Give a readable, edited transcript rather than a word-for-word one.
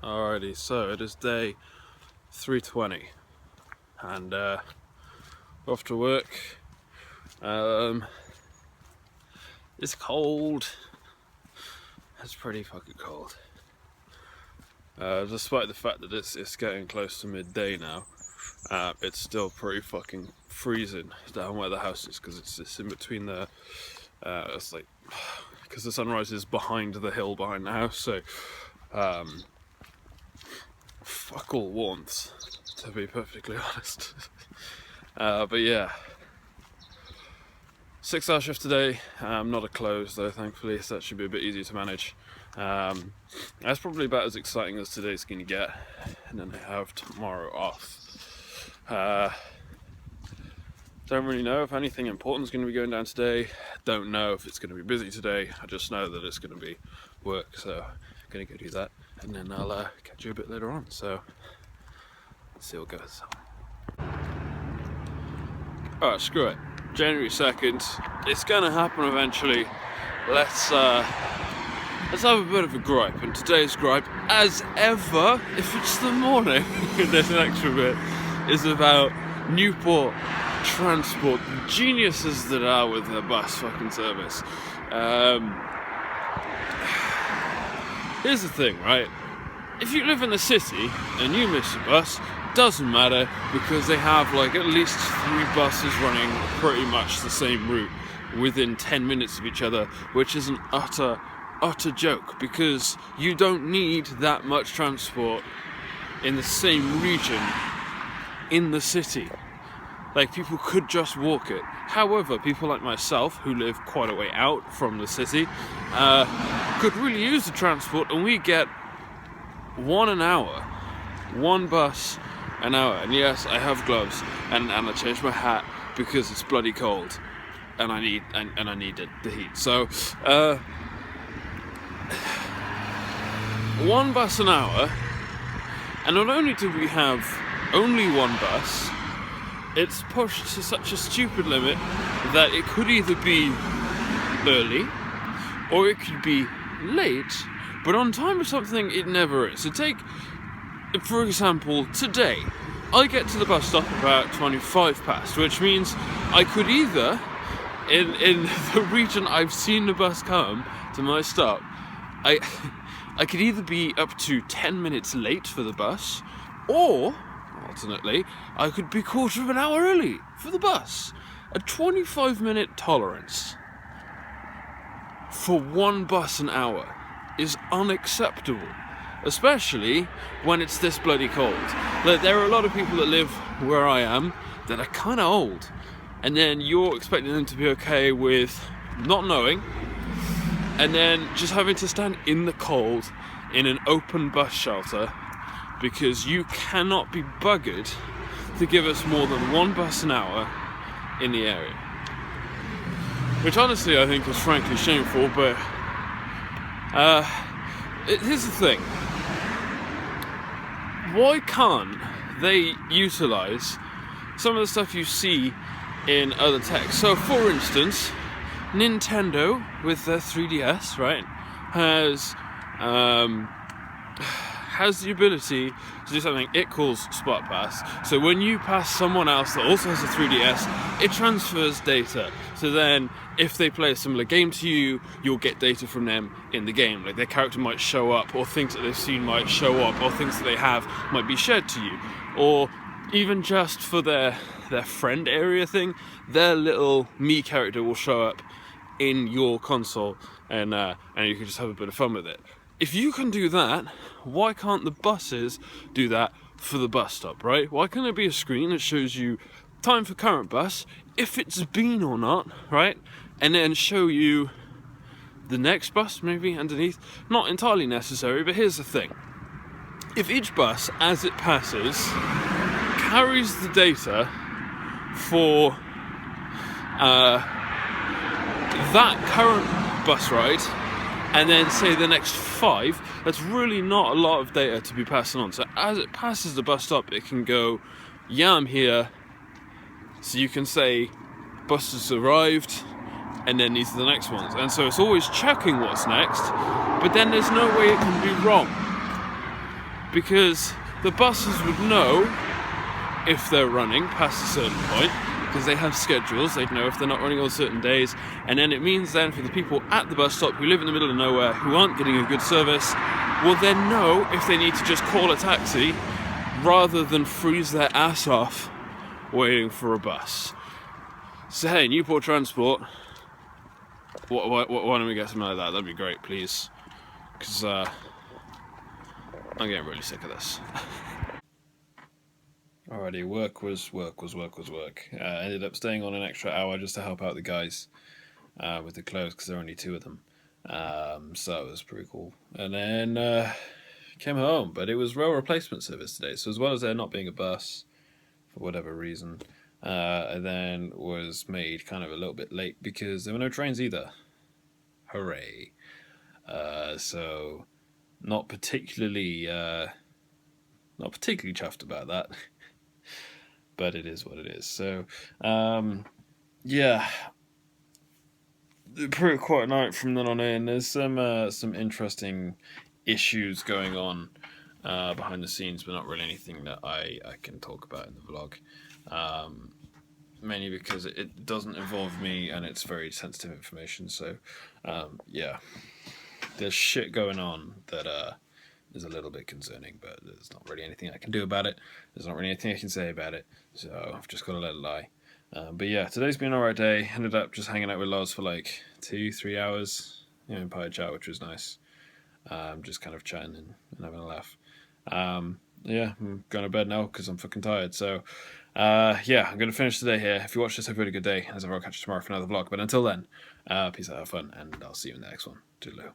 Alrighty, so it is day 320 and off to work. It's cold. It's pretty fucking cold. Despite the fact that it's getting close to midday now, it's still pretty fucking freezing down where the house is, because it's in between the it's like, because the sunrise is behind the hill behind the house, so fuck all warmth, to be perfectly honest. But yeah, 6-hour shift today. Not a close though, thankfully, so that should be a bit easier to manage. That's probably about as exciting as today's going to get, and then I have tomorrow off. Don't really know if anything important is going to be going down today. Don't know if it's going to be busy today. I just know that it's going to be work, so I'm going to go do that, and then I'll catch you a bit later on. So let's see what goes. Alright, screw it. January 2nd. It's going to happen eventually. Let's have a bit of a gripe, and today's gripe, as ever, if it's the morning, there's an extra bit, is about Newport Transport, the geniuses that are with their bus fucking service. Here's the thing, right? If you live in the city and you miss a bus, doesn't matter, because they have like at least 3 buses running pretty much the same route within 10 minutes of each other, which is an utter joke, because you don't need that much transport in the same region in the city. Like, people could just walk it. However, people like myself, who live quite a way out from the city, could really use the transport, and we get 1 an hour. 1 bus an hour. And yes, I have gloves, and I changed my hat because it's bloody cold, and I need the heat. So, 1 bus an hour, and not only do we have only 1 bus, it's pushed to such a stupid limit that it could either be early or it could be late, but on time or something it never is. So take, for example, today I get to the bus stop about 25 past, which means I could either, in the region I've seen the bus come to my stop, I could either be up to 10 minutes late for the bus, or alternately, I could be 1/4 of an hour early for the bus. A 25-minute tolerance for 1 bus an hour is unacceptable, especially when it's this bloody cold. Like, there are a lot of people that live where I am that are kind of old, and then you're expecting them to be okay with not knowing, and then just having to stand in the cold in an open bus shelter, because you cannot be buggered to give us more than 1 bus an hour in the area. Which honestly I think is frankly shameful, but here's the thing. Why can't they utilise some of the stuff you see in other tech? So for instance, Nintendo with their 3DS, right, has the ability to do something it calls Spot Pass. So when you pass someone else that also has a 3DS, it transfers data. So then if they play a similar game to you, you'll get data from them in the game. Like, their character might show up, or things that they've seen might show up, or things that they have might be shared to you. Or even just for their friend area thing, their little me character will show up in your console, and you can just have a bit of fun with it. If you can do that, why can't the buses do that for the bus stop, right? Why can't there be a screen that shows you time for current bus, if it's been or not, right? And then show you the next bus maybe underneath? Not entirely necessary, but here's the thing. If each bus, as it passes, carries the data for that current bus ride, and then say the next 5, that's really not a lot of data to be passing on. So as it passes the bus stop, it can go, yeah, I'm here. So you can say, bus has arrived, and then these are the next ones. And so it's always checking what's next, but then there's no way it can be wrong. because the buses would know if they're running past a certain point, because they have schedules. They'd know if they're not running on certain days, and then it means then for the people at the bus stop who live in the middle of nowhere, who aren't getting a good service, will then know if they need to just call a taxi rather than freeze their ass off waiting for a bus. So hey, Newport Transport, why don't we get something like that? That'd be great, please, because I'm getting really sick of this. Alrighty, work was work. Ended up staying on an extra hour just to help out the guys with the clothes, because there are only 2 of them. So it was pretty cool. And then came home, but it was rail replacement service today. So as well as there not being a bus for whatever reason, I then was made kind of a little bit late because there were no trains either. Hooray! So not particularly chuffed about that. But it is what it is. So, yeah, pretty quiet night from then on in. There's some interesting issues going on behind the scenes, but not really anything that I can talk about in the vlog. Mainly because it doesn't involve me and it's very sensitive information. So, yeah, there's shit going on that is a little bit concerning, but there's not really anything I can do about it. There's not really anything I can say about it, so I've just got to let it lie. But yeah, today's been an alright day. Ended up just hanging out with Loz for like 2-3 hours, in Pie Chat, which was nice. Just kind of chatting and having a laugh. Yeah, I'm going to bed now because I'm fucking tired. So yeah, I'm going to finish today here. If you watch this, have a really good day. As ever, I'll catch you tomorrow for another vlog. But until then, peace out, have fun, and I'll see you in the next one. Toodaloo.